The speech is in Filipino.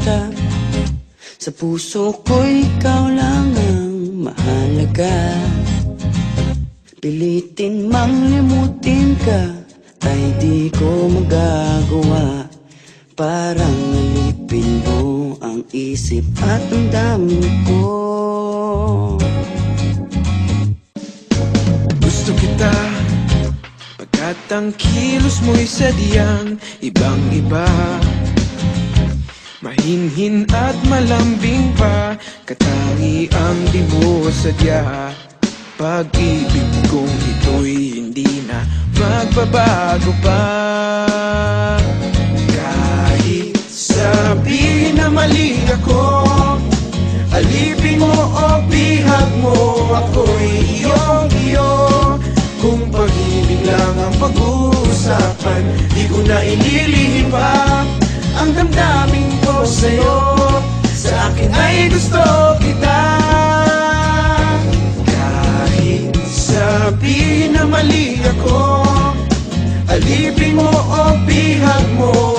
kita. Sa puso ko'y ikaw lang ang mahalaga. Pilitin mang limutin ka ay di ko magagawa. Parang alipin mo ang isip at ang damdamin ko. Gusto kita pagkat ang kilos mo'y sadyang ibang-iba. Mahinhin at malambing pa, katangi ang di mo sadya. Pag-ibig kong ito'y hindi na magbabago pa. Kahit sabihin na mali ako, alipin mo o bihag mo, ako'y iyong-iyo. Kung pag-ibig lang ang pag-uusapan, di ko na inilihim pa ang damdamin ko sa'yo. Sa akin ay gusto kita. Kahit sabihin na mali ako, alipin mo o bihag mo,